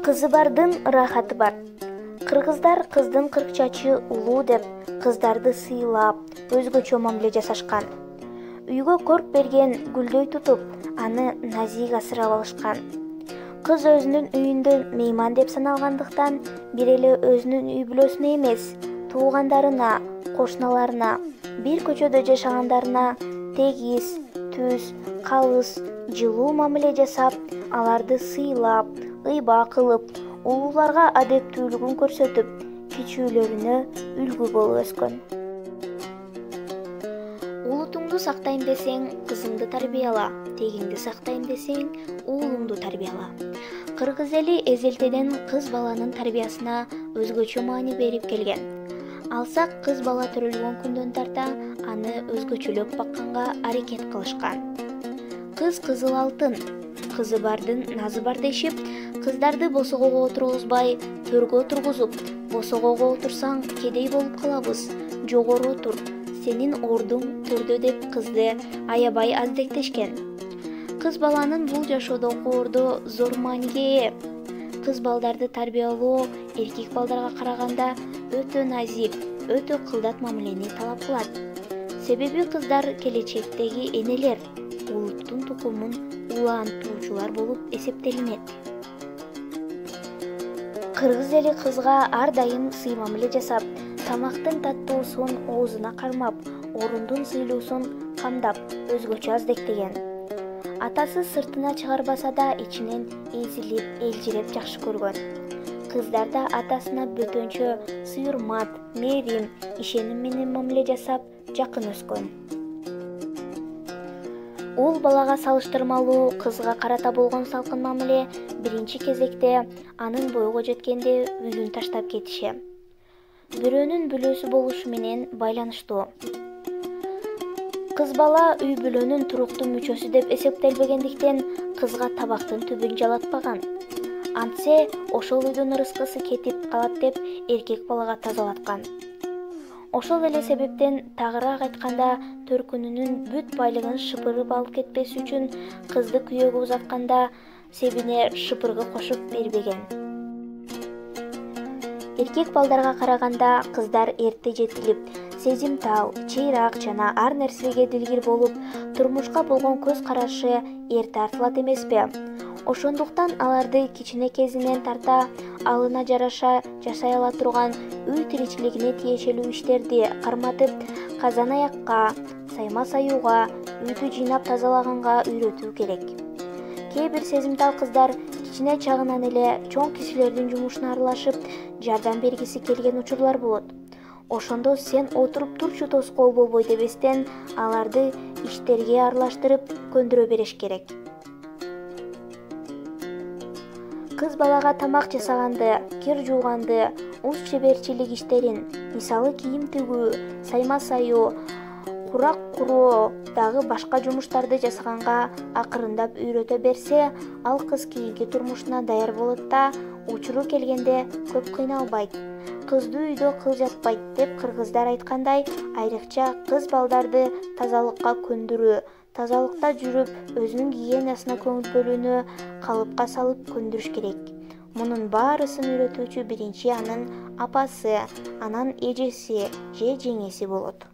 Кызы бардын рахаты бар. Кыргыздар кыздын кыркчачы улуу деп кыздарды сыйлап, өзгөчө мамиле жасашкан. Үйгө көрп берген гүлдөй тутуп, аны назик асырап алышкан. Кыз өзүнүн үйүндө мейман деп саналгандыктан, бир эле өзүнүн үй бүлөсүнө эмес, туугандарына, кошуналарына, бир көчөдө жашагандарына тегиз, түз, калыс, жылуу мамиле жасап, аларды сыйлап, ыйба кылып, улууларга адептүүлүгүн көрсөтүп, кичүүлөрүнө үлгү болуп өскөн. Улутуңду сактайм десең, кызыңды тарбияла, тегиңди сактайм десең, уулуңду тарбияла. Кыргыз эли эзелтеден кыз баланын тарбиясына өзгөчө маани берип келген. Алсак кыз бала төрөлгөн күндөн тарта аны өзгөчөлөп бакканга аракет кылышкан. Кыз кызыл алтын, кызы бардын назы бар дешип, кыздарды босогого отургузбай, төргө тургузуп, босогого отурсаң кедей болуп калабыз, жогору отур, сенин ордуң төрдө деп кызды аябай аздектешкен. Кыз баланын бул жашоодогу орду зор мааниге ээ. Кыз балдарды тарбиялоо эркек балдарга караганда өтө назик, өтө кылдат мамилени талап кылат. Себеби кыздар келечектеги энелер, улуттун тукумун улантуучулар болуп эсептелинет. Кыргыз эли кызга ар дайым сый мамиле жасап, тамактын таттуусун оозуна кармап, орундун сыйлуусун камдап, өзгөчө аздектеген. Атасы сыртына чыгарбаса да ичинен эзилип, элжиреп жакшы көргөн. Кыздар да атасына бөтөнчө сый-урмат, мээрим, ишеним менен мамиле жасап, жакын өскөн. Уул балага салыштырмалуу кызга карата болгон салкын мамиле биринчи кезекте анын бойго жеткенде үйүн таштап кетиши. Бирөөнүн бүлөсү болушу менен байланыштуу. Кыз бала үй бүлөнүн туруктуу мүчөсү деп эсептелбегендиктен кызга табактын түбүн жалатпаган. Антсе ошол үйдүн ырыскысы кетип калат деп эркек балага тазалаткан. Ошол эле себептен тагыраак айтканда төркүнүнүн бүт байлыгын шыпырып алып кетпеси үчүн кызды күйөөгө узатканда себине шыпыргы кошуп бербеген. Эркек балдарга караганда кыздар эрте жетилип, сезимтал, чыйраак жана ар нерсеге дилгир болуп, турмушка болгон көз карашы эрте артылат эмеспи? Ошондуктан аларды кичине кезинен тарта алына жараша жашай ала турган үй тиричилигине тиешелүү иштерди карматып, казан аякка, сайма саюуга, үйдү жыйнап тазалаганга үйрөтүү керек. Кээ бир сезимтал кыздар кичине чагынан эле чоң кишилердин жумушуна аралашып, жардам бергиси келген учурлар болот. Ошондо сен отуруп турчу тоскоол болбой дебестен, аларды иштерге аралаштырып көндүрө бериш керек. Кыз балага тамак жасаганды, кир жууганды, уз чеберчилик иштерин, мисалы кийим тигүү, сайма саюу, курак куроо дагы башка жумуштарды жасаганга акырындап үйрөтө берсе, ал кыз кийинки турмушуна даяр болот да, учуру келгенде көп кыйналбайт. Кызды үйдө кыл жатпайт деп кыргыздар айткандай, айрыкча кыз балдарды тазалыкка көндүрүү, тазалыкта жүрүп, өзүнүн гигиенасына көңүл бөлүүнү калыпка салып көндүрүш керек. Мунун баарысын үйрөтүүчү биринчи анын апасы, анан эжеси же жеңеси болот.